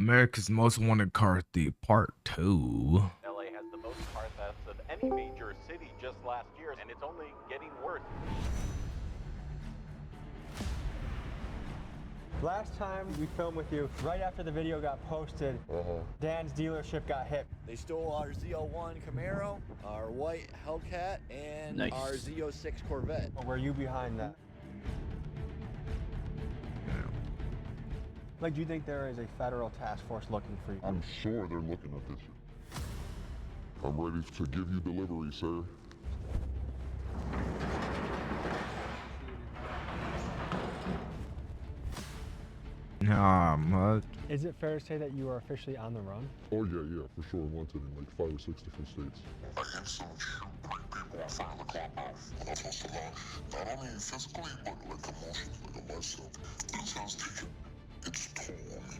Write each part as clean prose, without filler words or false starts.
America's Most Wanted Car Thief Part 2. LA has the most car thefts of any major city just last year, and it's only getting worse. Last time we filmed with you, right after the video got posted, Dan's dealership got hit. They stole our Z01 Camaro, our white Hellcat, and our Z06 Corvette. Were you behind that? Like, do you think there is a federal task force looking for you? I'm sure they're looking at this shit. I'm ready to give you delivery, sir. Nah, mud. Is it fair to say that you are officially on the run? Oh yeah, for sure. Wanted in like 5 or 6 different states. I instantly shoot people in front of the clubhouse. And that's what's not only physically, but like emotionally, like a lifestyle. This has taken its toll on me.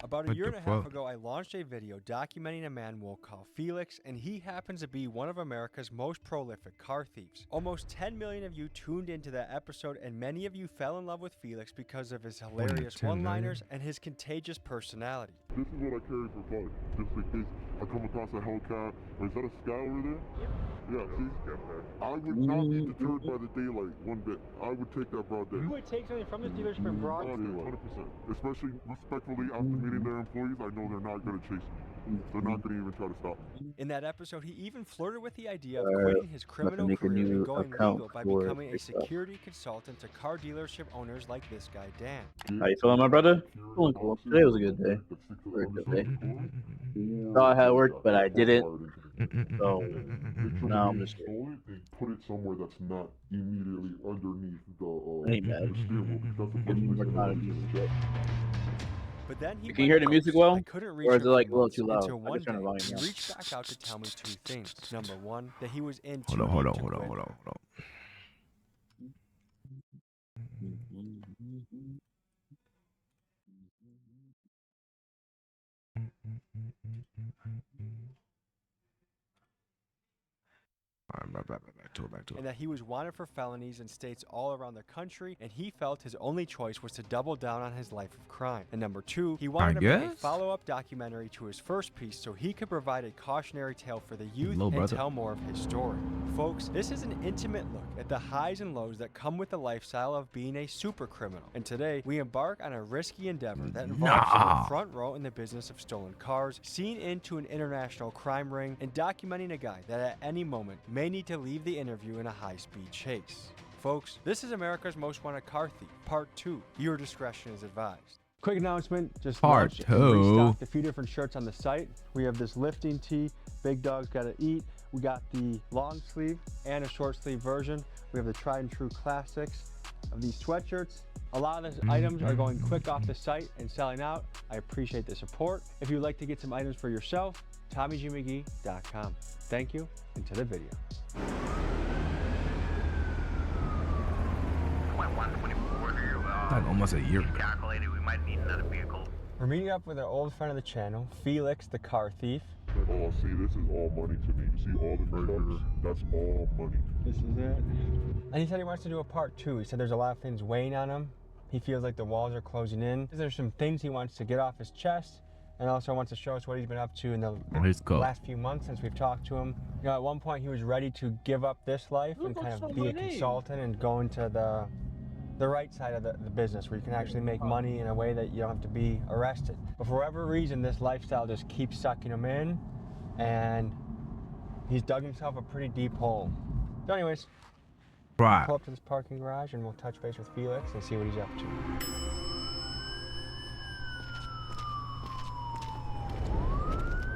About a What year the and a half fuck? ago, I launched a video documenting a man we'll call Felix, and he happens to be one of America's most prolific car thieves. Almost 10 million of you tuned into that episode, and many of you fell in love with Felix because of his hilarious 10 million? one-liners and his contagious personality. This is what I carry for fun, just in case I come across a Hellcat. Or is that a Sky over there? Yep. Yeah, see? I would not be deterred by the daylight one bit. I would take that broad day. You would take something from this dealership in broad Oh, daylight. 100%. Especially respectfully after meeting their employees, I know they're not going to chase me. They're not going to even try to stop me. In that episode, he even flirted with the idea of quitting his criminal make a career and new going account legal by for becoming a TikTok. security consultant to car dealership owners like this guy, Dan. How you feeling, my brother? Feeling cool. Today was a good day. Very good day. Thought I had work, but I didn't. So now I'm just Stole it and put it somewhere that's not immediately underneath the Ain't bad. the steering wheel, because that's the first place they're gonna check. But then he Can you hear the went music ghost. well? I couldn't reach Or is him it like for a little months too loud? until I one can turn the day volume he down. reached back out to tell me two things. Number one, that he was in Hold too on, hold deep on, to hold on, quit. hold on, hold on. Alright, back to it. And that he was wanted for felonies in states all around the country, and he felt his only choice was to double down on his life of crime. And number two, he wanted to make a guess? follow-up documentary to his first piece so he could provide a cautionary tale for the youth Little and brother. tell more of his story. Folks, this is an intimate look at the highs and lows that come with the lifestyle of being a super criminal. And today, we embark on a risky endeavor that involves Nah. a front row in the business of stolen cars, seeing into an international crime ring, and documenting a guy that at any moment may need to leave the interview in a high-speed chase. Folks, this is America's Most Wanted Car Thief, Part 2. Your discretion is advised. Quick announcement, just Part launched and 2. restocked a few different shirts on the site. We have this lifting tee, Big Dog's Gotta Eat. We got the long sleeve and a short sleeve version. We have the tried and true classics of these sweatshirts. A lot of the items are going quick off the site and selling out. I appreciate the support. If you'd like to get some items for yourself, TommyGMcGee.com. Thank you, and to the video. Like almost a year ago. Calculated, we might need another vehicle. We're meeting up with an old friend of the channel, Felix the car thief. Oh, see, this is all money to me. You see all the products? That's all money. This is it. And he said he wants to do a part 2. He said there's a lot of things weighing on him. He feels like the walls are closing in. There's some things he wants to get off his chest, and also wants to show us what he's been up to in the Let's go. last few months since we've talked to him. You know, at one point he was ready to give up this life and kind of be a consultant and go into the right side of the business where you can actually make money in a way that you don't have to be arrested. But for whatever reason, this lifestyle just keeps sucking him in, and he's dug himself a pretty deep hole. So anyways, Right. pull up to this parking garage and we'll touch base with Felix and see what he's up to.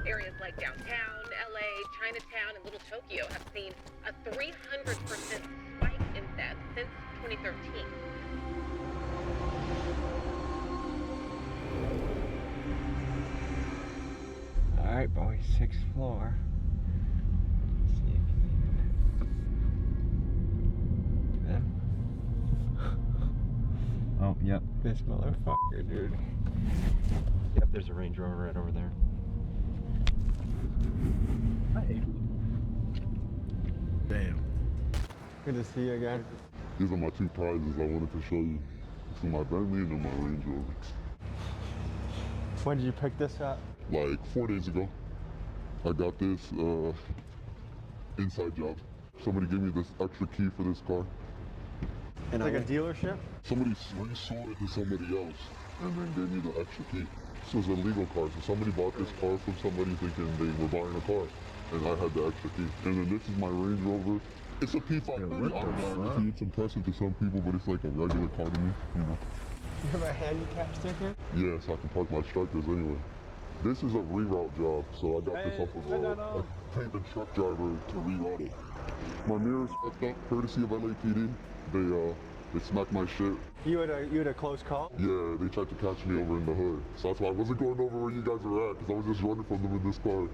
Areas like downtown, LA, Chinatown, and Little Tokyo have seen a 300% spike in theft since 2013. All right, boy, 6th floor. Let's see if Oh, yep. this motherfucker, dude. Yep, there's a Range Rover right over there. Hi. Damn. Good to see you again. These are my 2 prizes I wanted to show you. between my Bentley and then my Range Rover. When did you pick this up? Like 4 days ago. I got this inside job. Somebody gave me this extra key for this car. It's like a dealership? Somebody resold it to somebody else and then gave me the extra key. This was a legal car, so somebody bought this car from somebody thinking they were buying a car. And I had the extra key. And then this is my Range Rover. It's a P530 automatic. It's impressive to some people, but it's like a regular car to me, you know. You have a handicap sticker? Yeah, so I can park my Strikers anyway. This is a reroute job, so I got this off of a paid the truck driver to reroute it. My mirror's fucked up, courtesy of LAPD. They smacked my shit. You had a close call? Yeah, they tried to catch me over in the hood. So that's why I wasn't going over where you guys were at, because I was just running from them in this car.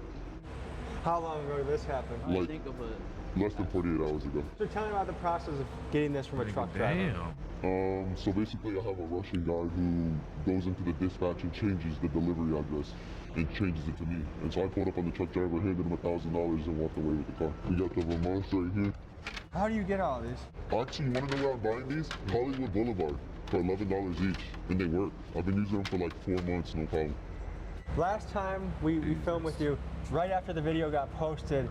How long ago did this happen? Like, less than 48 hours ago. So tell me about the process of getting this from a truck driver. So basically I have a Russian guy who goes into the dispatch and changes the delivery address and changes it to me. And so I pulled up on the truck driver, handed him $1,000 and walked away with the car. We got the Vermont right here. How do you get all these? Actually, you want to know where I'm buying these? Hollywood Boulevard for $11 each. And they work. I've been using them for like 4 months, no problem. Last time we filmed with you, right after the video got posted,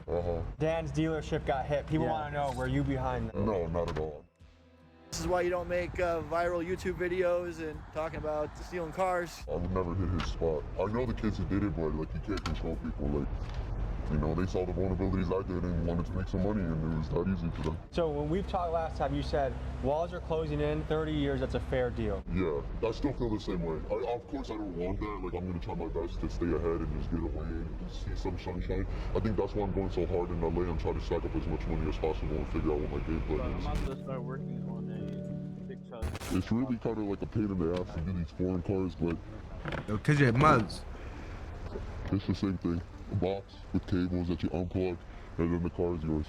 Dan's dealership got hit. People want to know, were you behind them? No, not at all. This is why you don't make viral YouTube videos and talking about stealing cars. I would never hit his spot. I know the kids who did it, but like you can't control people. Like, you know, they saw the vulnerabilities I did and wanted to make some money, and it was that easy for them. So when we've talked last time, you said walls are closing in 30 years. That's a fair deal. Yeah, I still feel the same way. Of course, I don't want that. Like, I'm gonna try my best to stay ahead and just get away and just see some sunshine. I think that's why I'm going so hard in LA. I'm trying to stack up as much money as possible and figure out what my game plan is. I'm about to start working on a big chunk. It's really kind of like a pain in the ass to do these foreign cars, but because you're muds. It's the same thing. A box with cables that you unplug, and then the car is yours.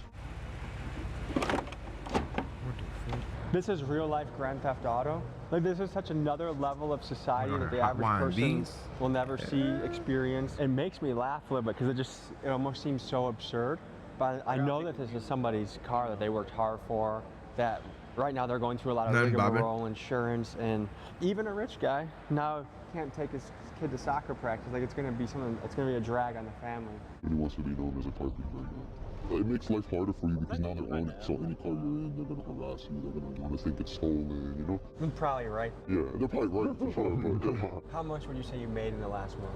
This is real life Grand Theft Auto. Like, this is such another level of society that the average person will never see, experience. It makes me laugh a little bit because it almost seems so absurd. But I know that this is somebody's car that they worked hard for, that right now they're going through a lot of rigmarole, insurance, and even a rich guy now can't take his kid to soccer practice. Like, it's gonna be a drag on the family. He wants to be known as a car thief right now. It makes life harder for you because now they're on it. So any car you're in, they're gonna harass you. They're gonna want to think it's stolen, you know? You're probably right. Yeah, they're probably right for sure. But how much would you say you made in the last month?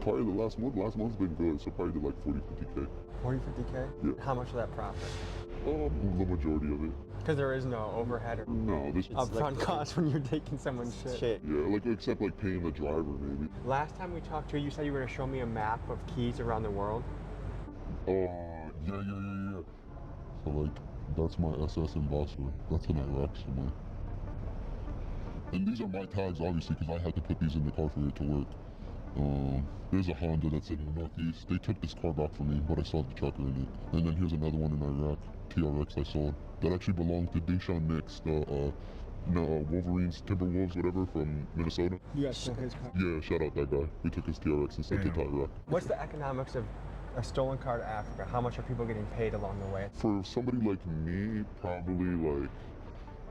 Probably the last month. Last month's been good, so probably did like 40, 50K. 40, 50K? Yeah. How much of that profit? The majority of it. Because there is no overhead or upfront cost when you're taking someone's shit. Yeah, like except like paying the driver maybe. Last time we talked to you, you said you were gonna show me a map of keys around the world. Yeah. So like, that's my SS ambassador. That's in Iraq somewhere. And these are my tags, obviously, because I had to put these in the car for it to work. There's a Honda that's in the Northeast. They took this car back from me, but I saw the trucker in it. And then here's another one in Iraq, TRX I saw. That actually belonged to Deshaun Nix, the Wolverines, Timberwolves, whatever, from Minnesota. You guys took his car? Yeah, shout out that guy. We took his TRX and sent it to Iraq. What's the economics of a stolen car to Africa? How much are people getting paid along the way? For somebody like me, probably like,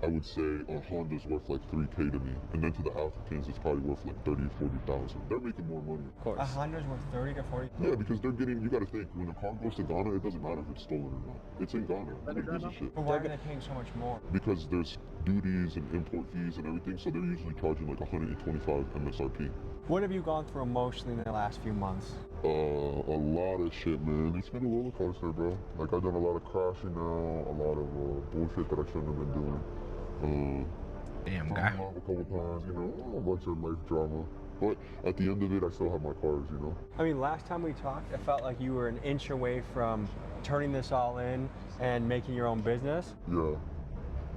I would say a Honda's worth like 3K to me. And then to the Africans, it's probably worth like 30, 40,000. They're making more money. Of course. A Honda's worth 30 to 40? Yeah, because they're getting, you gotta think, when a car goes to Ghana, it doesn't matter if it's stolen or not. It's in Ghana. Nobody gives a shit. But why are they paying so much more? Because there's duties and import fees and everything, so they're usually charging like 125 MSRP. What have you gone through emotionally in the last few months? A lot of shit, man. It's been a roller coaster, bro. Like, I've done a lot of crashing now, a lot of bullshit that I shouldn't have been doing. Damn guy. A couple times, you know, a bunch of life drama. But at the end of it, I still have my cars, you know. I mean, last time we talked, it felt like you were an inch away from turning this all in and making your own business. Yeah.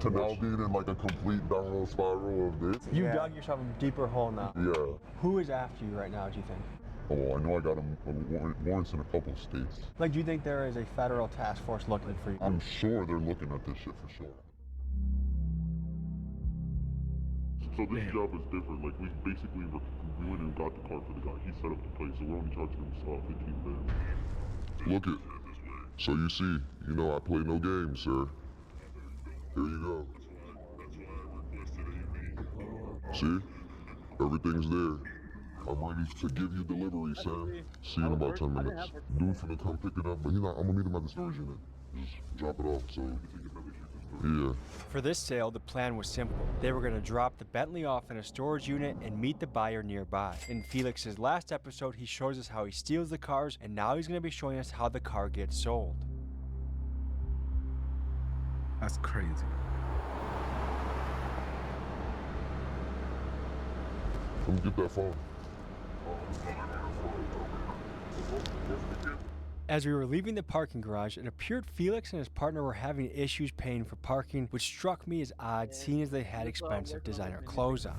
To now being in like a complete downward spiral of this. You dug yourself a deeper hole now. Yeah. Who is after you right now, do you think? Oh, I know I got warrants in a couple states. Like, do you think there is a federal task force looking for you? I'm sure they're looking at this shit for sure. So this job is different. Like, we basically went and got the car for the guy. He set up the place, so we're only charging him 15 grand. Look it. So you see, you know I play no games, sir. Here you go. See? Everything's there. I'm ready to give you delivery, Sam. See you in about 10 minutes. Dude's gonna come pick it up, but I'm gonna meet him at the storage unit. Just drop it off, so. Yeah. For this sale, the plan was simple. They were going to drop the Bentley off in a storage unit and meet the buyer nearby. In Felix's last episode, he shows us how he steals the cars, and now he's going to be showing us how the car gets sold. That's crazy. Come get that phone. As we were leaving the parking garage, it appeared Felix and his partner were having issues paying for parking, which struck me as odd, seeing as they had expensive designer clothes on.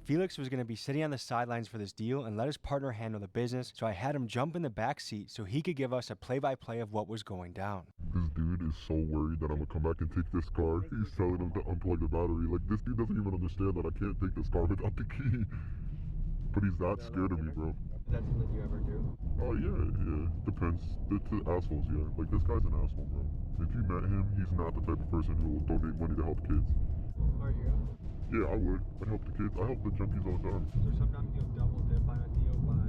Felix was going to be sitting on the sidelines for this deal and let his partner handle the business, so I had him jump in the back seat so he could give us a play-by-play of what was going down. This dude is so worried that I'm gonna come back and take this car. He's telling him to unplug the battery. Like, this dude doesn't even understand that I can't take this car without the key. But he's that scared of me, bro. That's something you ever do? Oh, yeah. Depends. It's the assholes, yeah. Like, this guy's an asshole, bro. If you met him, he's not the type of person who will donate money to help kids. Are you? Yeah, I would. I'd help the kids. I help the junkies all the time. So sometimes you'll double dip on a deal by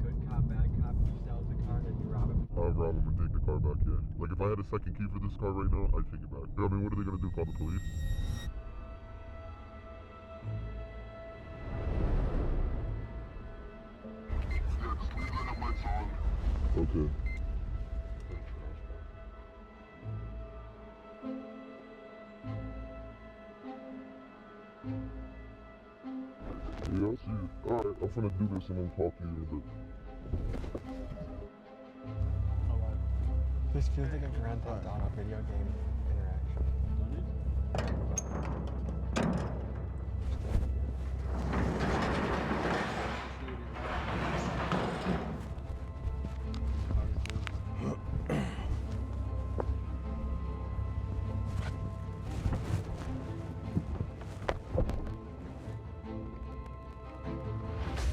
good cop, bad cop, he sells the car, then you rob him? I'd rob him and take the car back, yeah. Like, if I had a second key for this car right now, I'd take it back. I mean, what are they gonna do, call the police? Okay. Yeah, I'll see you. Alright, I'm finna do this and then talk to you in a bit. This feels like a Grand Theft Auto video game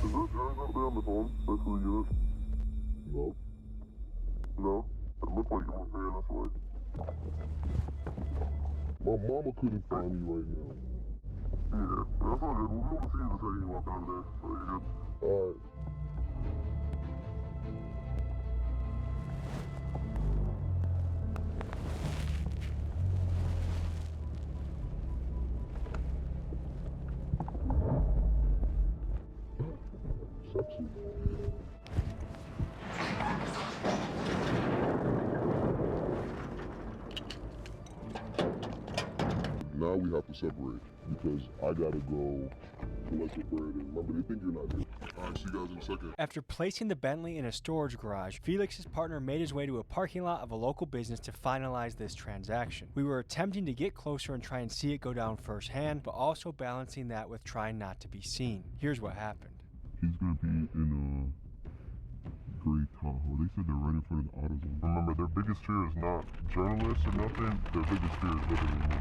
Is there guys out there on the phone? That's who you is? No. No? It looked like it was there, that's why. My mama couldn't find me right now. Yeah, that's all good. We'll be able to see you the second you walk out of there. So you're good. Alright. Sexy. Now we have to separate because I gotta go collect your bread and remember they think you're not here. Alright, see you guys in a second. After placing the Bentley in a storage garage, Felix's partner made his way to a parking lot of a local business to finalize this transaction. We were attempting to get closer and try and see it go down firsthand, but also balancing that with trying not to be seen. Here's what happened. He's gonna be in a gray Tahoe. They said they're right in front of the AutoZone. Remember, their biggest fear is not journalists or nothing. Their biggest fear is living in me.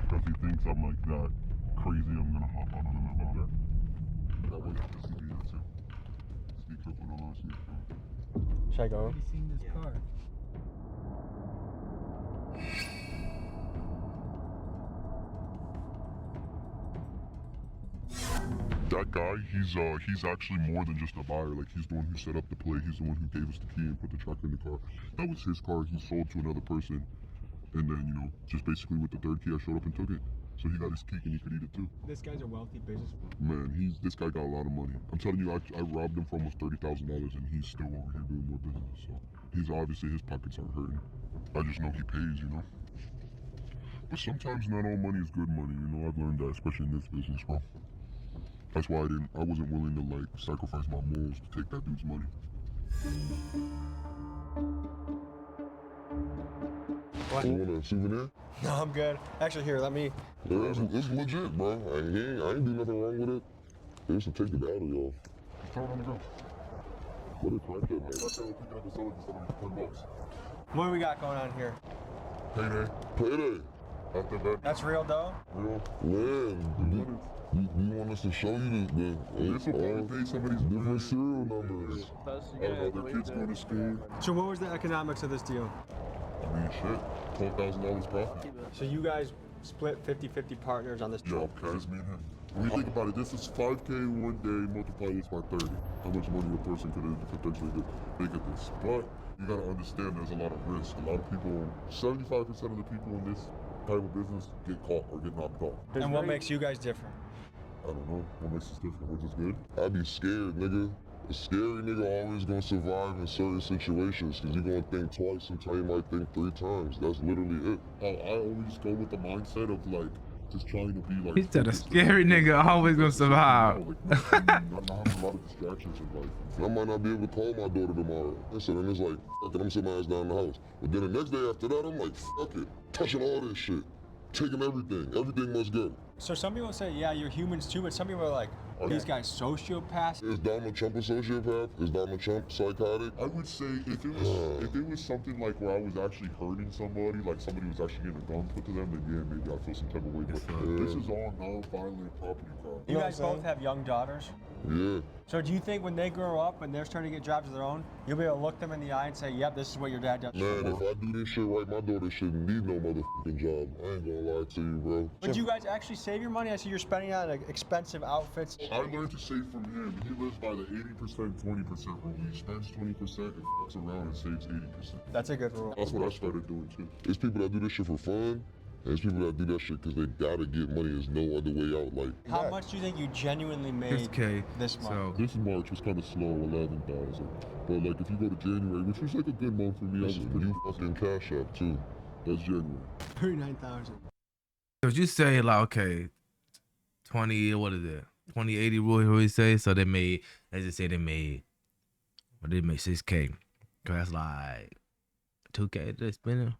Because he thinks I'm like that crazy, I'm gonna hop on him about that. That way, this is the answer. Be careful, don't let me. Should I go? Have you seen this car? That guy, he's actually more than just a buyer. Like, he's the one who set up the play. He's the one who gave us the key and put the tracker in the car. That was his car. He sold to another person. And then, you know, just basically with the third key, I showed up and took it. So he got his cake and he could eat it too. This guy's a wealthy businessman. Man, this guy got a lot of money. I'm telling you, I robbed him for almost $30,000 and he's still over here doing more business. So he's obviously, his pockets aren't hurting. I just know he pays, you know? But sometimes not all money is good money, you know? I've learned that, especially in this business, bro. That's why I wasn't willing to, like, sacrifice my morals to take that dude's money. What? You want a souvenir? No, I'm good. Actually, here, let me... Yeah, it's legit, bro. I ain't do nothing wrong with it. They used to take the battery off. Just throw it on the ground. What a crack that man. That's how we pick it up and sell it for $10. What do we got going on here? Payday. Payday. After that. That's real dough? Real. Man, You want us to show you this will probably pay some of these different serial numbers. Their kids go to school. So what was the economics of this deal? I mean, shit, $12,000 profit. So you guys split 50-50 partners on this Yeah, trip? okay, it's me and him. When you think about it, this is 5K one day, multiply this by 30. How much money a person could potentially make at this. But you gotta understand there's a lot of risk. A lot of people, 75% of the people in this type of business get caught or get knocked off. And what makes you guys different? I don't know. What makes us different? We're just good. I'd be scared, nigga. A scary nigga always gonna survive in certain situations because you're gonna think twice, sometimes you might think 3 times. That's literally it. I always go with the mindset of like, just trying to be like. He said a scary nigga always gonna survive. Not having a lot of distractions in life. I might not be able to call my daughter tomorrow. So then it's like, fuck it, I'm sitting my ass down in the house. But then the next day after that, I'm like, fuck it. Touching all this shit. Taking everything. Everything must go. So some people say, yeah, you're humans too, but some people are like, these guys sociopaths. Is Donald Trump a sociopath? Is Donald Trump psychotic? I would say if it was something like where I was actually hurting somebody, like somebody was actually getting a gun put to them, then yeah, maybe I feel some type of way. But this is all non-violent property crime. You guys both have young daughters? Yeah. So do you think when they grow up and they're starting to get jobs of their own, you'll be able to look them in the eye and say, yep, this is what your dad does? Man, if I do this shit right, my daughter shouldn't need no motherfucking job. I ain't gonna lie to you, bro. Would you guys actually save your money? I see you're spending on expensive outfits. I learned to save from him. He lives by the 80%, 20% rule. He spends 20% and fucks around and saves 80%. That's a good rule. That's what I started doing too. There's people that do this shit for fun. And there's people that do that shit because they gotta get money. There's no other way out. Like, how much do you think you genuinely made this month? So this March was kind of slow, 11,000. But like, if you go to January, which was like a good month for me, I was pretty fucking cash out too. That's January. 39,000. so you say like, okay, 20, what is it? 20/80 rule, what we say? So they made, let's just say they made 6K. Cause that's like 2K they're spending.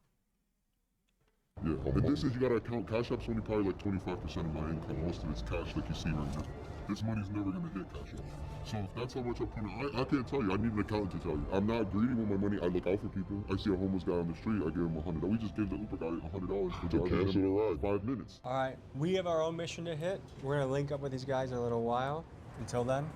Yeah, and this is, you gotta account, Cash App's only probably like 25% of my income. Most of it's cash like you see right now. This money's never gonna hit Cash App. So if that's how much I put in, I can't tell you. I need an accountant to tell you. I'm not greedy with my money. I look out for people. I see a homeless guy on the street, I give him $100. We just gave the Uber guy $100 to cancel the ride. 5 minutes. All right, we have our own mission to hit. We're gonna link up with these guys in a little while. Until then.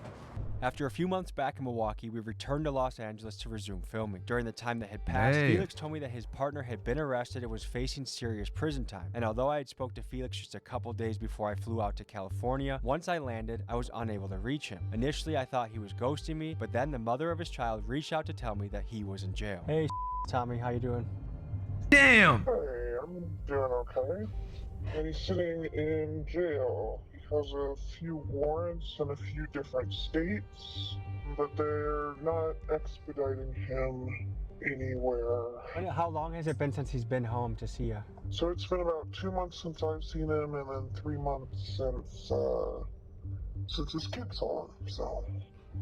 After a few months back in Milwaukee, we returned to Los Angeles to resume filming. During the time that had passed, Felix told me that his partner had been arrested and was facing serious prison time. And although I had spoke to Felix just a couple days before I flew out to California, once I landed, I was unable to reach him. Initially, I thought he was ghosting me, but then the mother of his child reached out to tell me that he was in jail. Hey, Tommy, how you doing? Damn! Hey, I'm doing okay. And he's sitting in jail. He has a few warrants in a few different states, but they're not expediting him anywhere. How long has it been since he's been home to see you? So it's been about 2 months since I've seen him, and then 3 months since his kid saw him, so.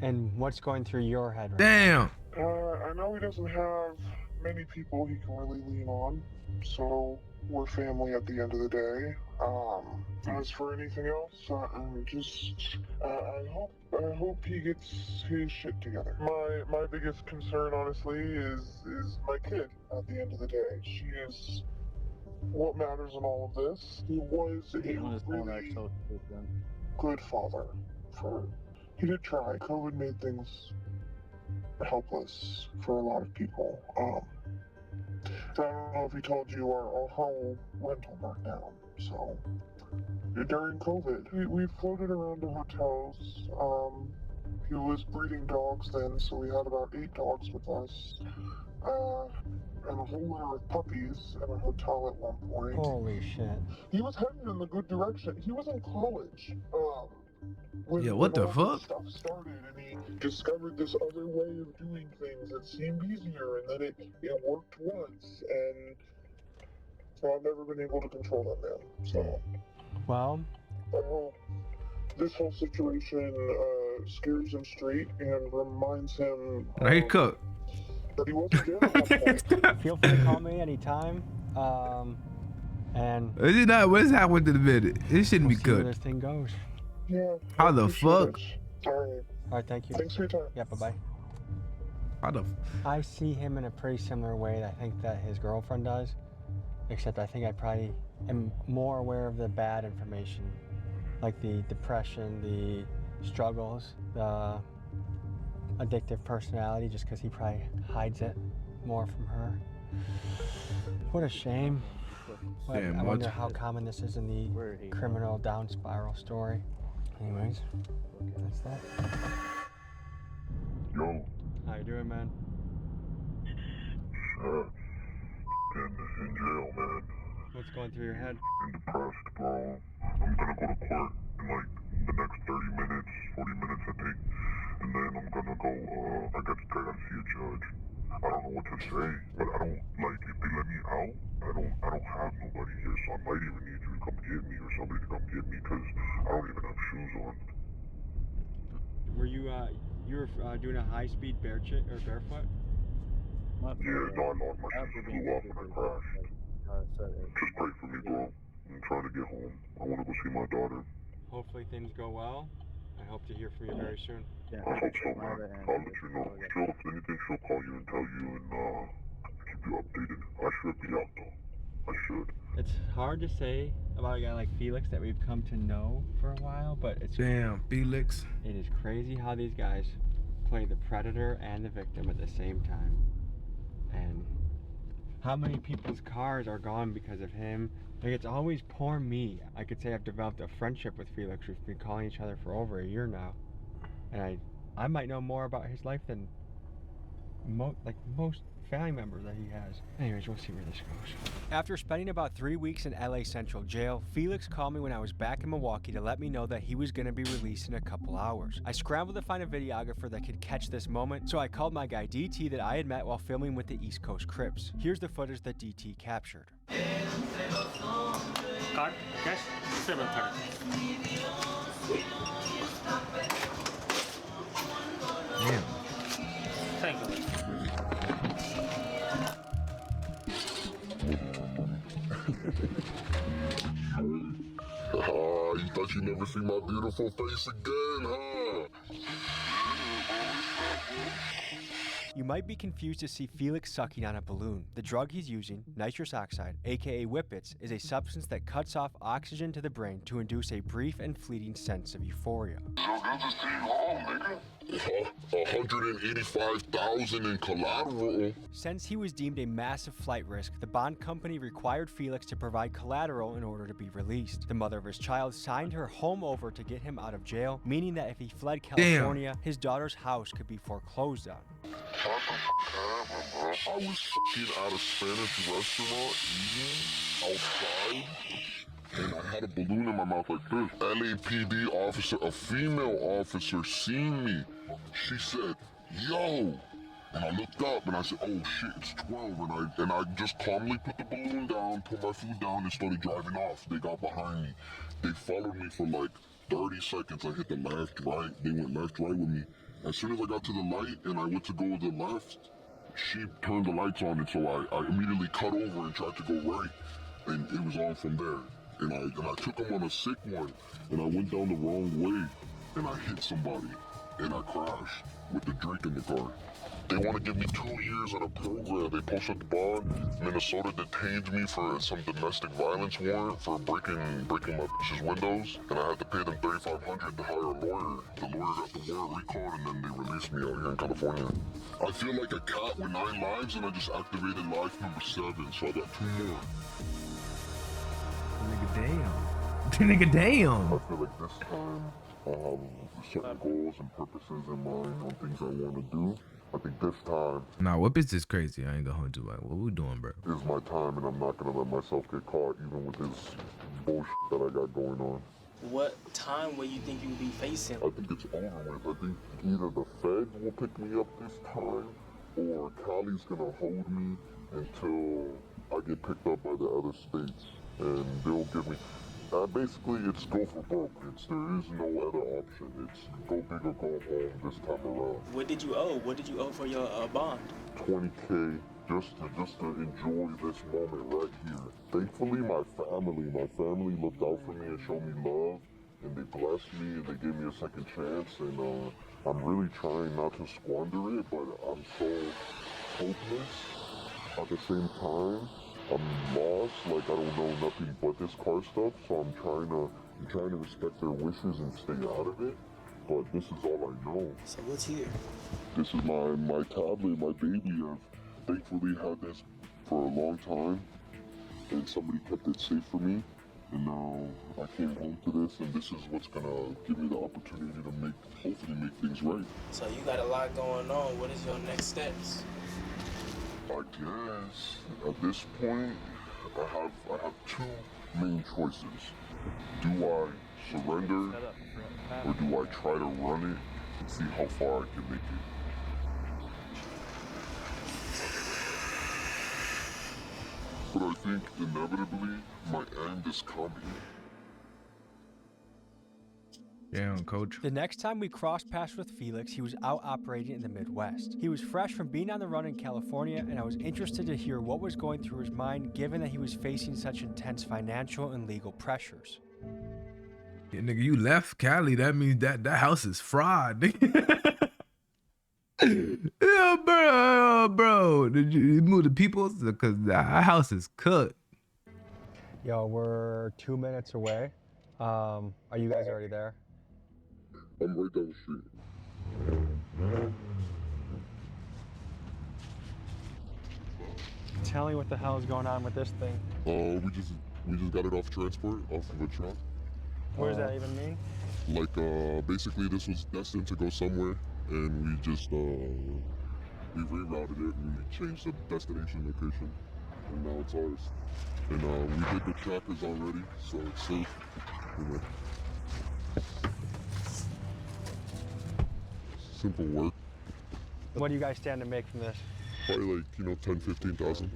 And what's going through your head right Damn! I know he doesn't have many people he can really lean on, so we're family at the end of the day. As for anything else, I hope he gets his shit together. My biggest concern, honestly, is my kid. At the end of the day, she is what matters in all of this. He was a really good father. He did try. COVID made things helpless for a lot of people. I don't know if he told you our whole rental burned down, so during COVID, we floated around to hotels. He was breeding dogs then, so we had about 8 dogs with us, and a whole lot of puppies in a hotel at one point. Holy shit. He was heading in the good direction. He was in college. Yeah, what the fuck? Stuff started, and he discovered this other way of doing things that seemed easier, and then it worked once, and so I've never been able to control that man. So, well, I hope this whole situation scares him straight and reminds him He cooked. that he wasn't there at one point. Feel free to call me anytime. And Is it not? What's happening to the minute? It shouldn't be see where good. this thing goes. Yeah. How the fuck? Alright. Alright, thank you. Thanks for your time. Yeah, bye-bye. How the? I see him in a pretty similar way that I think that his girlfriend does, except I think I probably am more aware of the bad information like the depression, the struggles, the addictive personality, just because he probably hides it more from her. What a shame. But I wonder how common this is in the criminal down spiral story. Anyways, that's that. Yo. How you doing, man? In jail, man. What's going through your head? I'm depressed, bro. I'm gonna go to court in like the next 30 minutes, 40 minutes, I think. And then I'm gonna go, I gotta see a judge. I don't know what to say, but I don't, like, if they let me out, I don't have nobody here, so I might even need you to come get me or somebody to come get me, because I don't even have shoes on. Were you, doing a high-speed barefoot? Yeah, no, I lost my shoes, flew off when I crashed. Just pray for me, bro. I'm trying to get home. I want to go see my daughter. Hopefully things go well. I hope to hear from you very soon. I hope so, man. I'll let you know. She'll, if anything, she'll call you and tell you and keep you updated. I should be out, though. I should. It's hard to say about a guy like Felix that we've come to know for a while, but it's... Damn, Felix. It is crazy how these guys play the predator and the victim at the same time. And how many people's cars are gone because of him? Like, it's always poor me. I could say I've developed a friendship with Felix. We've been calling each other for over a year now. And I might know more about his life than most family members that he has. Anyways, we'll see where this goes. After spending about 3 weeks in LA Central Jail, Felix called me when I was back in Milwaukee to let me know that he was going to be released in a couple hours. I scrambled to find a videographer that could catch this moment, so I called my guy DT that I had met while filming with the East Coast Crips. Here's the footage that DT captured. Card, cash, 730. Damn. Thank you. Oh, you thought you'd never see my beautiful face again, huh? You might be confused to see Felix sucking on a balloon. The drug he's using, nitrous oxide, aka Whippets, is a substance that cuts off oxygen to the brain to induce a brief and fleeting sense of euphoria. So good to see you home, nigga. 185,000 in collateral. Since he was deemed a massive flight risk, the bond company required Felix to provide collateral in order to be released. The mother of his child signed her home over to get him out of jail, meaning that if he fled California, his daughter's house could be foreclosed on. I was fucking at a Spanish restaurant eating outside, and I had a balloon in my mouth like this. LAPD officer, a female officer, seen me. She said, "Yo," and I looked up and I said, "Oh shit, it's 12." And I just calmly put the balloon down, put my food down, and started driving off. They got behind me. They followed me for like 30 seconds. I hit the left, right. They went left, right with me. As soon as I got to the light and I went to go to the left, she turned the lights on, and so I immediately cut over and tried to go right, and it was on from there. And I took them on a sick one, and I went down the wrong way, and I hit somebody, and I crashed with the drink in the car. They want to give me 2 years on a program. They posted the bond. Minnesota detained me for some domestic violence warrant for breaking my bitch's windows, and I had to pay them $3,500 to hire a lawyer. The lawyer got the warrant recalled, and then they released me out here in California. I feel like a cat with 9 lives, and I just activated life number 7, so I got 2 more. Nigga, damn. Nigga, damn. I feel like this time I have certain goals and purposes in mind on things I want to do. I think this time... Nah, Whippets is crazy. I ain't gonna hold you. Like, what we doing, bro? Is my time, and I'm not gonna let myself get caught, even with this bullshit that I got going on. What time will you think you'll be facing? I think it's over with. I think either the feds will pick me up this time, or Cali's gonna hold me until I get picked up by the other states, and they'll give me... basically, it's go for broke. There is no other option. It's go big or go home this time around. What did you owe? What did you owe for your bond? $20K just to enjoy this moment right here. Thankfully, my family looked out for me and showed me love, and they blessed me and they gave me a second chance. And I'm really trying not to squander it, but I'm so hopeless at the same time. I'm lost, like I don't know nothing but this car stuff, so I'm trying to respect their wishes and stay out of it. But this is all I know. So what's here? This is my tablet, my baby. I've thankfully had this for a long time, and somebody kept it safe for me. And now I came home to this, and this is what's gonna give me the opportunity to hopefully make things right. So you got a lot going on. What is your next steps? I guess at this point, I have two main choices. Do I surrender, or do I try to run it and see how far I can make it? But I think inevitably my end is coming. Damn, coach. The next time we crossed paths with Felix, he was out operating in the Midwest. He was fresh from being on the run in California, and I was interested to hear what was going through his mind given that he was facing such intense financial and legal pressures. Yeah, nigga, you left Cali. That means that house is fried, nigga. Yeah, bro. Did you move to Peoples? Because our house is cooked. Yo, we're 2 minutes away. Are you guys already there? I'm right down the street. Tell me what the hell is going on with this thing. We just got it off transport, off of a truck. What does that even mean? Like, basically this was destined to go somewhere, and we just, we rerouted it, and we changed the destination location, and now it's ours. And, we did the trackers already, so it's safe. You know. Simple work. What do you guys stand to make from this? Probably like, 10, 15,000.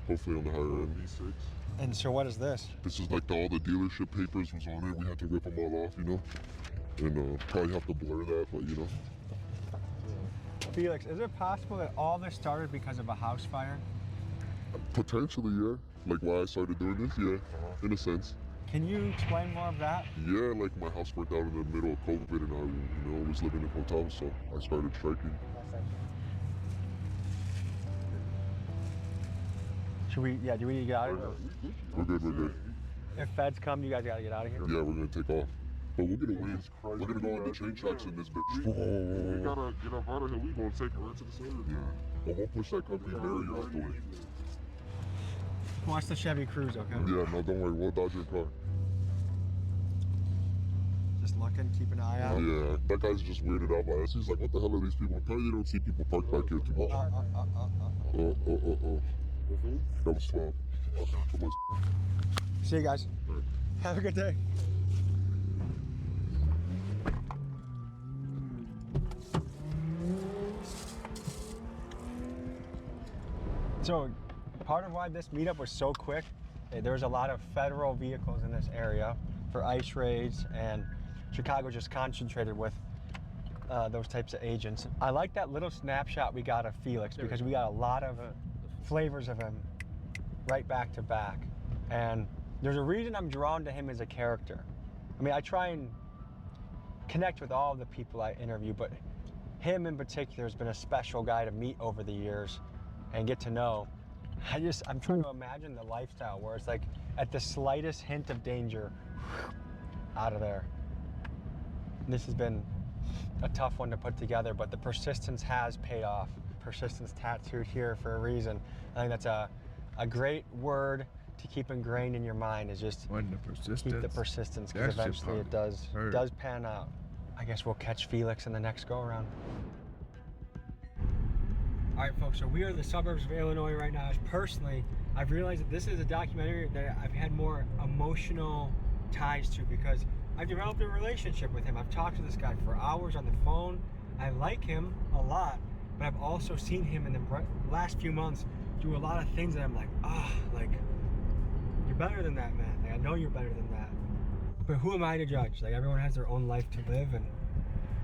Hopefully on the higher end. V6. And so what is this? This is like all the dealership papers was on it. We had to rip them all off, and probably have to blur that, but Felix, is it possible that all this started because of a house fire? Potentially, yeah. Like why I started doing this, yeah, in a sense. Can you explain more of that? Yeah, like my house burnt down in the middle of COVID, and I, was living in hotels, so I started striking. Do we need to get out of here? We're good. If feds come, you guys gotta get out of here? Yeah, we're gonna take off. But we're gonna win. We're gonna go on the train tracks in this bitch. We gotta get up out of here. We gonna take it right to the center. Yeah. But we'll push that company barrier out the way. Watch the Chevy Cruze, okay? Yeah, no, don't worry. We'll dodge your car. Just looking, keep an eye out. Yeah, that guy's just weirded out by us. He's like, what the hell are these people? Apparently they don't see people parked back here too much. That was 12. Come on. See you guys. Have a good day. So, part of why this meetup was so quick, there was a lot of federal vehicles in this area for ICE raids, and Chicago just concentrated with those types of agents. I like that little snapshot we got of Felix because we got a lot of flavors of him right back to back. And there's a reason I'm drawn to him as a character. I mean, I try and connect with all the people I interview, but him in particular has been a special guy to meet over the years and get to know. I'm trying to imagine the lifestyle where it's like at the slightest hint of danger, out of there. And this has been a tough one to put together, but the persistence has paid off. Persistence tattooed here for a reason. I think that's a great word to keep ingrained in your mind, is just keep the persistence, because eventually it does pan out. I guess we'll catch Felix in the next go around. All right, folks, so we are in the suburbs of Illinois right now. Personally, I've realized that this is a documentary that I've had more emotional ties to because I've developed a relationship with him. I've talked to this guy for hours on the phone. I like him a lot, but I've also seen him in the last few months do a lot of things that I'm like, like, you're better than that, man. Like, I know you're better than that. But who am I to judge? Like, everyone has their own life to live, and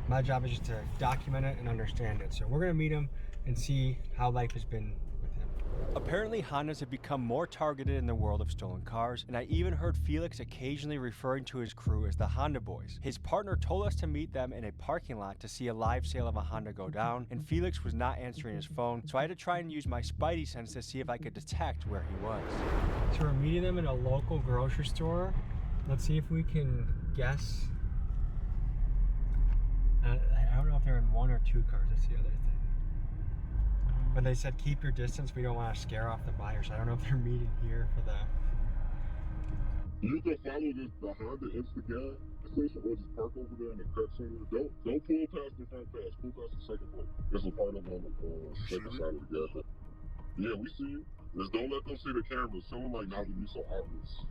my job is just to document it and understand it. So we're gonna meet him and see how life has been with him. Apparently, Hondas have become more targeted in the world of stolen cars, and I even heard Felix occasionally referring to his crew as the Honda Boys. His partner told us to meet them in a parking lot to see a live sale of a Honda go down, and Felix was not answering his phone, so I had to try and use my spidey sense to see if I could detect where he was. So we're meeting them in a local grocery store. Let's see if we can guess. I don't know if they're in one or two cars, that's the other thing. But they said keep your distance, we don't want to scare off the buyers. I don't know if they're meeting here for the... You can follow this behind the Instagram station or just park over there in the cut center. Don't pull past the front pass, pull past the second part. This is part of on the second side of the gas station. Yeah, we see you. Just don't let them see the cameras. Tell them like not to be so obvious.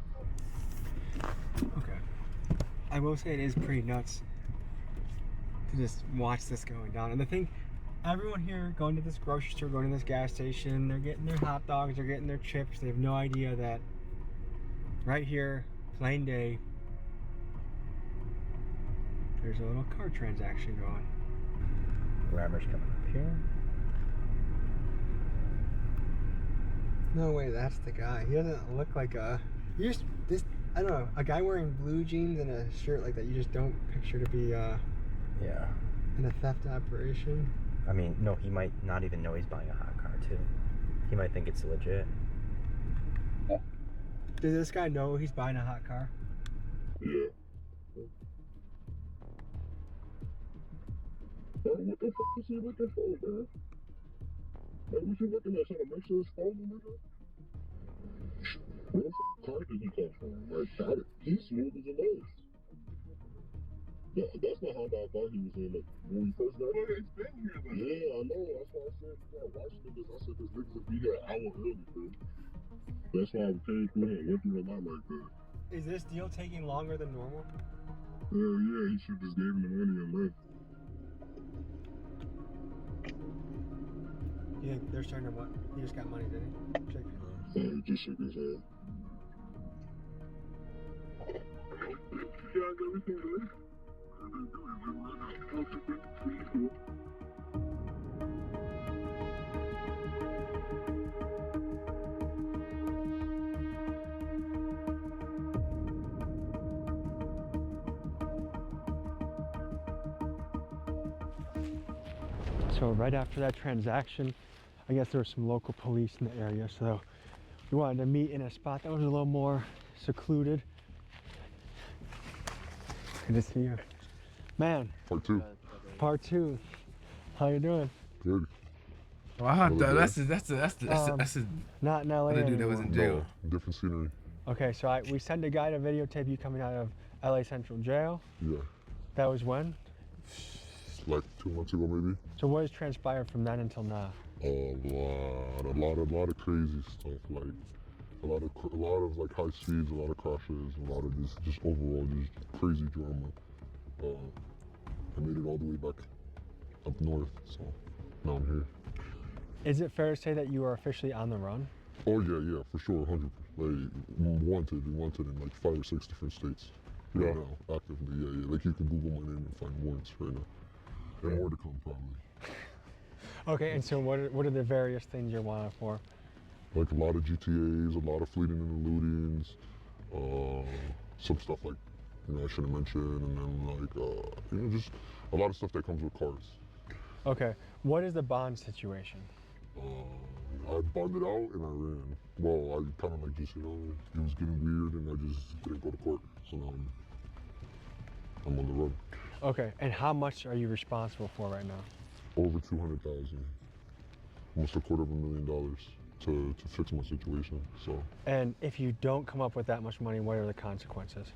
Okay. I will say it is pretty nuts to just watch this going down. And the thing, everyone here going to this grocery store, going to this gas station, they're getting their hot dogs, they're getting their chips. They have no idea that right here, plain day, there's a little car transaction going. Rammer's coming up here. No way, that's the guy. He doesn't look like a... I don't know, a guy wearing blue jeans and a shirt like that, you just don't picture to be Yeah. in a theft operation. I mean, no, he might not even know he's buying a hot car, too. He might think it's legit. Does this guy know he's buying a hot car? Yeah. What the fuck is he looking for, man? Like, what you looking at? Trying to make sure it's stolen, nigga? Where the fuck car did he come from? Like, got it. He's smooth as a nose. Yeah, that's not how I thought he was in. Like, when we first got here. It's been here, though. Yeah, I know. That's why I said, you gotta watch niggas. I said, this niggas would be here an hour early, bro. That's why I came through here and went through a lot like that. Is this deal taking longer than normal? Hell yeah, he should just gave him the money and left. You think they're starting to what? He just got money, did he? Check. He just shook his head. You guys everything good? So right after that transaction, I guess there was some local police in the area, so we wanted to meet in a spot that was a little more secluded. Good to see you. Man. Part two. Part two. How you doing? Good. Wow, that's a not in LA what a dude that was in jail. No, different scenery. Okay, so we sent a guy to videotape you coming out of LA Central Jail. Yeah. That was when? Like 2 months ago, maybe. So what has transpired from then until now? A lot of crazy stuff. Like a lot of like high speeds, a lot of crashes, a lot of just overall just crazy drama. I made it all the way back up north, so now I'm here. Is it fair to say that you are officially on the run? Oh yeah, for sure, 100. Like wanted in like 5 or 6 different states. Yeah, now actively, yeah. Like you can Google my name and find warrants right now. And more to come, probably. Okay, and so what are the various things you're wanted for? Like a lot of GTAs, a lot of fleeting and eludings, some stuff like, I shouldn't mention, and then like, just a lot of stuff that comes with cars. Okay, what is the bond situation? I bonded out and I ran. Well, I kind of like just, it was getting weird and I just didn't go to court. So now I'm on the run. Okay, and how much are you responsible for right now? Over 200,000, almost $250,000 to fix my situation. So. And if you don't come up with that much money, what are the consequences?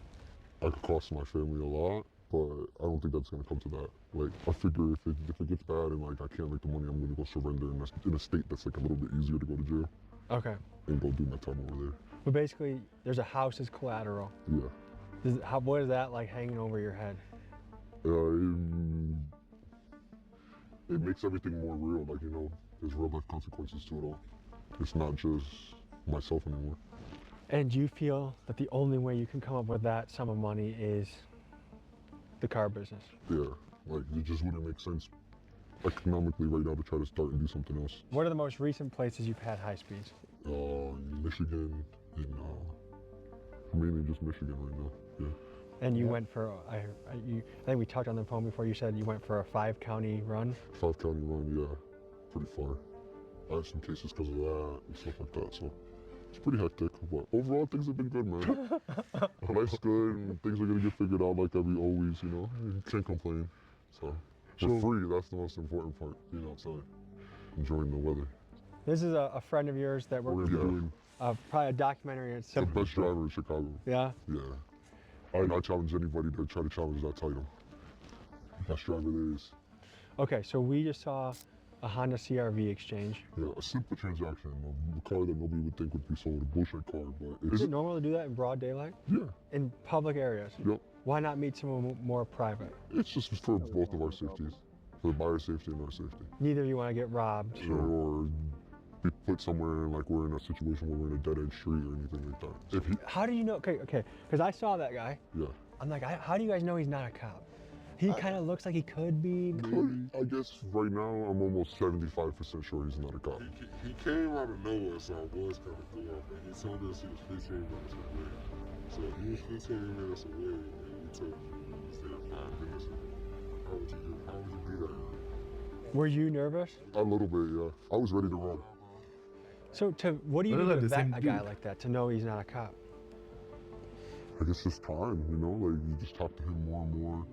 I could cost my family a lot, but I don't think that's gonna come to that. Like, I figure if it gets bad and like I can't make the money, I'm gonna go surrender in a state that's like a little bit easier to go to jail. Okay. And go do my time over there. But basically, there's a house as collateral. Yeah. What is that like hanging over your head? It makes everything more real. Like, there's real life consequences to it all. It's not just myself anymore. And do you feel that the only way you can come up with that sum of money is the car business? Yeah, like it just wouldn't make sense economically right now to try to start and do something else. What are the most recent places you've had high speeds? Michigan and mainly just Michigan right now. Yeah. And you went for, I think we talked on the phone before, you said you went for a 5-county run? 5-county run, yeah. Pretty far. I have some cases because of that and stuff like that, so it's pretty hectic. But overall, things have been good, man. Life's good and things are going to get figured out like always, you know. You can't complain. So, we're free, that's the most important part, being outside, enjoying the weather. This is a friend of yours that we're going to be doing probably a documentary. It's the best driver in Chicago. Yeah? Yeah. And I challenge anybody to try to challenge that title. Best driver there is. Okay, so we just saw a Honda CR-V exchange. Yeah, a simple transaction. A car that nobody would think would be sold, a bullshit car, but Is it normal to do that in broad daylight? Yeah. In public areas? Yep. Why not meet someone more private? It's just for both of our safeties. For the buyer's safety and our safety. Neither of you want to get robbed. Or be put somewhere like we're in a situation where we're in a dead-end street or anything like that. How do you know? Okay, because I saw that guy. Yeah. I'm like, how do you guys know he's not a cop? He kind of looks like he could be. I guess right now I'm almost 75% sure he's not a cop. He came out of nowhere, so I was kind of threw off. And he told us he was 15 minutes away. So he was 15 minutes away, and he told me he was there 5 minutes ago. How would you do that? Were you nervous? A little bit, yeah. I was ready to run. So what do you Well, do to like the vet same a guy dude. like that, to know he's not a cop? I guess it's time, you know, like you just talk to him more and more.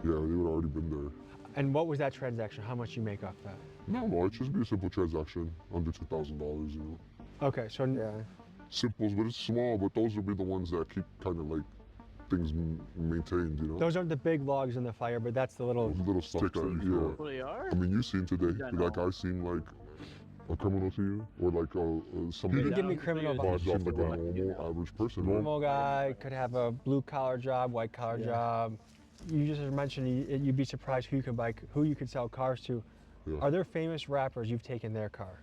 Yeah, they would have already been there. And what was that transaction? How much you make off that? No, it should be a simple transaction, under $2,000, you know. Okay, so Simples, but it's small, but those would be the ones that keep kind of like things maintained, you know. those aren't the big logs in the fire, but that's the little. Those little sticks that you Well, they are? I mean, you seen today, did that guy seem like a criminal to you? Or like somebody You can give me criminal that vibes. seemed like a normal, average person, right? Normal guy could have a blue collar job, white collar job. You just mentioned you'd be surprised who you could sell cars to. Yeah. Are there famous rappers you've taken their car?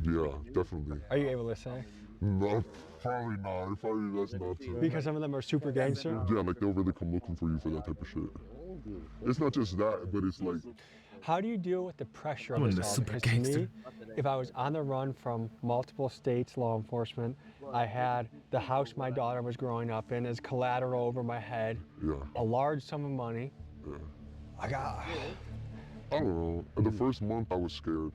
Yeah, definitely. Are you able to say? No, probably not. Probably that's not true. Because some of them are super gangster? Yeah, like they'll really come looking for you for that type of shit. It's not just that, but it's like. How do you deal with the pressure of Doing this the all? super Because to me, gangster. if I was on the run from multiple states, law enforcement, I had the house my daughter was growing up in as collateral over my head, a large sum of money. Yeah. I don't know. In the first month, I was scared.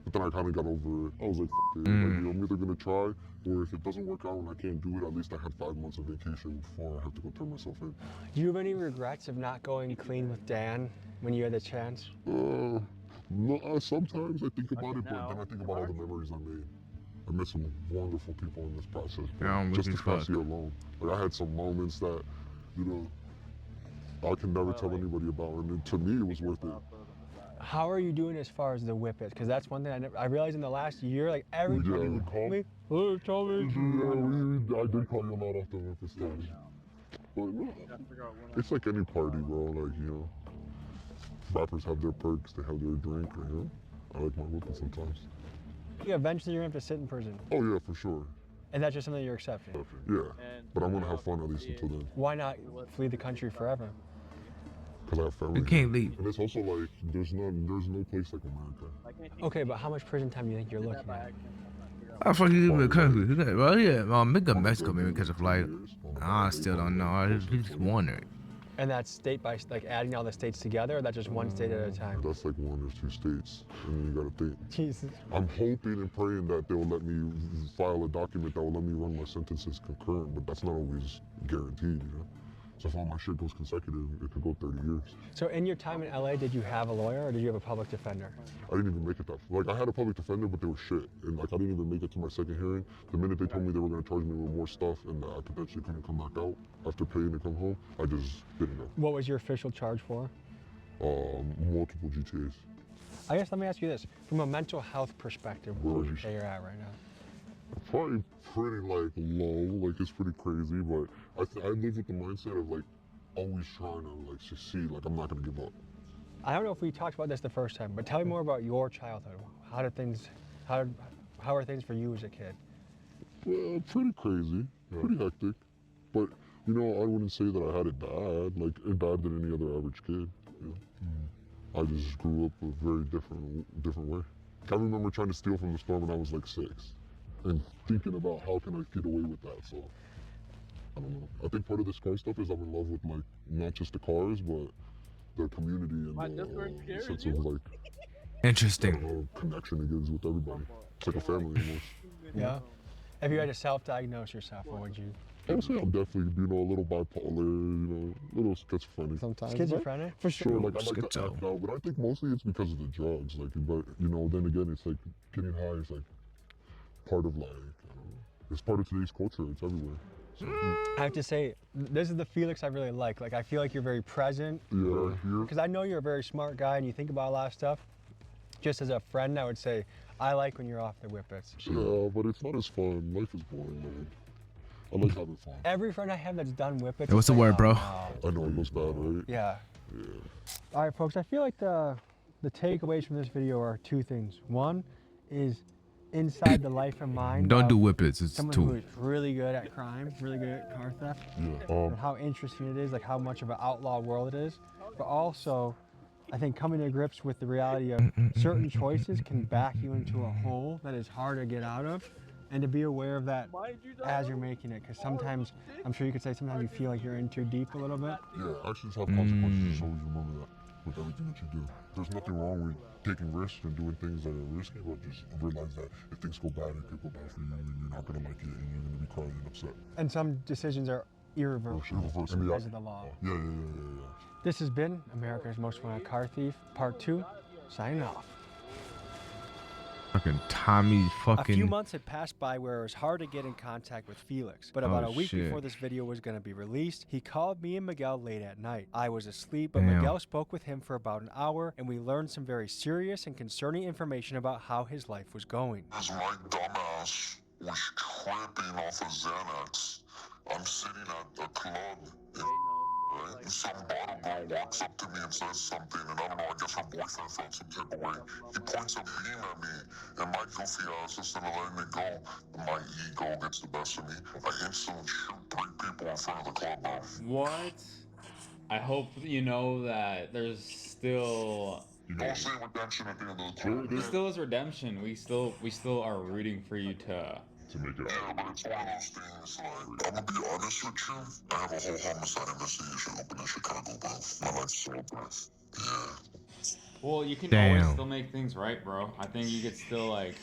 But then I kind of got over it. I was like, F it. Like, I'm either going to try, or if it doesn't work out and I can't do it, at least I had 5 months of vacation before I have to go turn myself in. Do you have any regrets of not going clean with Dan when you had the chance? No, sometimes I think about it, but then I think about all the memories I made. I met some wonderful people in this process. Just this past year alone. Like, I had some moments that, you know, I can never tell anybody about, and to me, it was worth it. How are you doing as far as the whip is? Because that's one thing I realized in the last year, like everybody would call me. Oh, tell me. I did call you a lot off the whip and stuff. But no, it's like any party, bro. Like, you know, rappers have their perks, they have their drink, you know. I like my whipping sometimes. Yeah, eventually you're gonna have to sit in prison. Oh yeah, for sure. And that's just something you're accepting. Yeah, but I want to have fun at least until then. Why not flee the country forever? Because I have family. You can't leave. And it's also like, there's no place like America. Okay, but how much prison time do you think you're looking at? I fucking leave the country. Well, yeah, make a Mexico maybe because of like, I still don't know. I just wondering. And that's state by like adding all the states together, or that's just one state at a time? That's like 1 or 2 states, and then you gotta think. Jesus. I'm hoping and praying that they will let me file a document that will let me run my sentences concurrent, but that's not always guaranteed, you know? So if all my shit goes consecutive, it could go 30 years. So in your time in LA, did you have a lawyer or did you have a public defender? I didn't even make it that far. Like, I had a public defender, but they were shit. And like, I didn't even make it to my second hearing. The minute they told me they were gonna charge me with more stuff and that I potentially couldn't come back out after paying to come home, I just didn't know. What was your official charge for? Multiple GTAs. I guess let me ask you this. From a mental health perspective, where would you say you're at right now? Probably pretty like low, like it's pretty crazy, but I live with the mindset of like always trying to like succeed, like I'm not gonna give up. I don't know if we talked about this the first time, but tell me more about your childhood. How are things for you as a kid? Well, pretty crazy, pretty hectic, but You know, I wouldn't say that I had it bad, like as bad than any other average kid. You know? I just grew up a very different way. I remember trying to steal from the store when I was like 6, and thinking about how can I get away with that. So I don't know. I think part of this car stuff is I'm in love with like not just the cars, but the community and the sense of like Interesting. connection it gives with everybody. It's like a family almost. Yeah. If you had to self-diagnose yourself, what would you? I would say I'm definitely, you know, a little bipolar, you know, a little schizophrenic. Sometimes. Schizophrenic? For sure, like I like to act out, but I think mostly it's because of the drugs. Like, but you know, then again, it's like getting high is like part of like, I don't know, it's part of today's culture. It's everywhere. So, I have to say, this is the Felix I really like. Like, I feel like you're very present. Yeah, because I know you're a very smart guy and you think about a lot of stuff. Just as a friend, I would say, I like when you're off the whippets. Yeah, but it's not as fun. Life is boring, man. I like having fun. Every friend I have that's done whippets. Hey, what's the word, bro? I know it looks bad, right? Yeah. All right, folks. I feel like the takeaways from this video are 2 things. One is inside the life and mind. Don't do whippets. It's someone too. who is really good at crime, really good at car theft, and how interesting it is, like how much of an outlaw world it is. But also, I think coming to grips with the reality of certain choices can back you into a hole that is hard to get out of. And to be aware of that as you're making it, because sometimes, I'm sure you could say sometimes you feel like you're in too deep a little bit. Yeah, actions have consequences, so always remember that with everything that you do. There's nothing wrong with taking risks and doing things that are risky, but just realize that if things go bad, it could go bad for you, and you're not gonna like it, and you're gonna be crying and upset. And some decisions are irreversible because of the law. Yeah. This has been America's Most Wanted Car Thief, Part 2, signing off. Fucking Tommy fucking. A few months had passed by where it was hard to get in contact with Felix, but about a week before this video was going to be released, he called me and Miguel late at night. I was asleep, but Miguel spoke with him for about an hour, and we learned some very serious and concerning information about how his life was going. As my dumbass was tripping off of Xanax, I'm sitting at a club, right? And some bottle girl walks up to me and says something, and I don't know, I guess her boyfriend felt some type of way. He points a beam at me, and my goofy ass, instead of letting it go, my ego gets the best of me. I instantly shoot 3 people in front of the club, bro. What? I hope you know that there's still... Don't say redemption at the end of the club. There still is redemption. We still are rooting for you to make it out. Yeah, but it's one of those things, like, I'm gonna be honest with you, I have a whole homicide investigation open in Chicago, bro. My life's so bad. Yeah. Well, you can always still make things right, bro. I think you could still, like,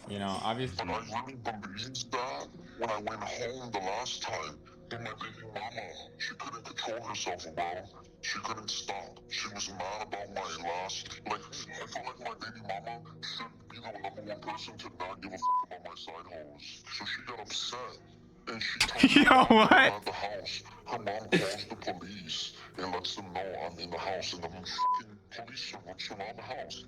you know, obviously... But I really believed that when I went home the last time. But my baby mama, she couldn't control herself, bro. She couldn't stop. She was mad about my last... Like, I feel like my baby mama should be the #1 person to not give a fuck about my side hoes. So she got upset. And she told me at the house. Her mom calls the police and lets them know I'm in the house. And the fucking police surround the house.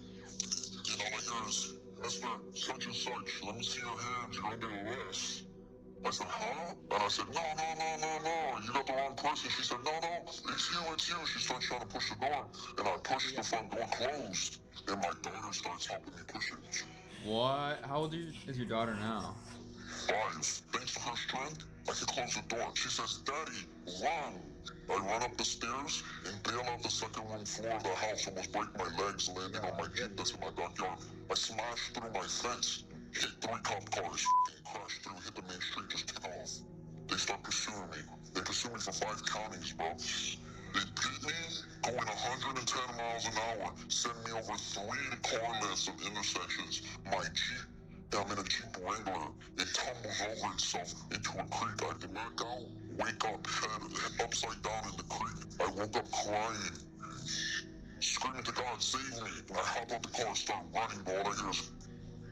And all I hear is, Mr. Such and such, let me see your hands. You're under arrest. I said, huh? And I said, no, you got the wrong person. She said, no, it's you. She starts trying to push the door, and I pushed the front door closed, and my daughter starts helping me push it. What? How old is your daughter now? 5. Thanks to her strength, I can close the door. She says, Daddy, run. I run up the stairs and bail out the second room floor of the house, almost break my legs, landing on my Jeep that's in my backyard. I smashed through my fence, hit 3 cop cars, crashed through, hit the main street, just took off. They start pursuing me. They pursue me for 5 counties, bro. They beat me going 110 miles an hour, send me over 3 car lengths of intersections. My Jeep, I'm in a Jeep Wrangler. It tumbles over itself into a creek. I can knock out, wake up, head upside down in the creek. I woke up crying, screaming to God, save me. And I hop out the car and start running, but all I hear is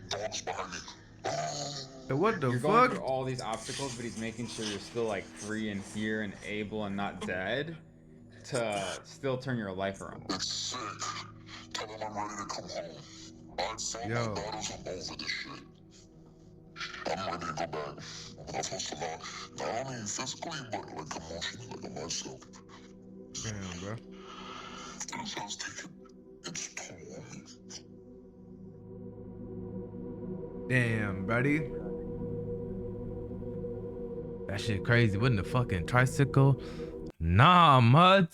dogs behind me. What the You're fuck? going through all these obstacles, but he's making sure you're still like free and here and able and not dead to still turn your life around. It's sick. Tell him I'm ready to come home. I've fought my battles, I'm over this shit. I'm ready to go back. I've lost a lot. Not only physically, but like emotionally, like on myself. Damn, bro. This has taken its toll on me. Damn, buddy. That shit crazy. Wasn't the fucking tricycle? Nah, mud.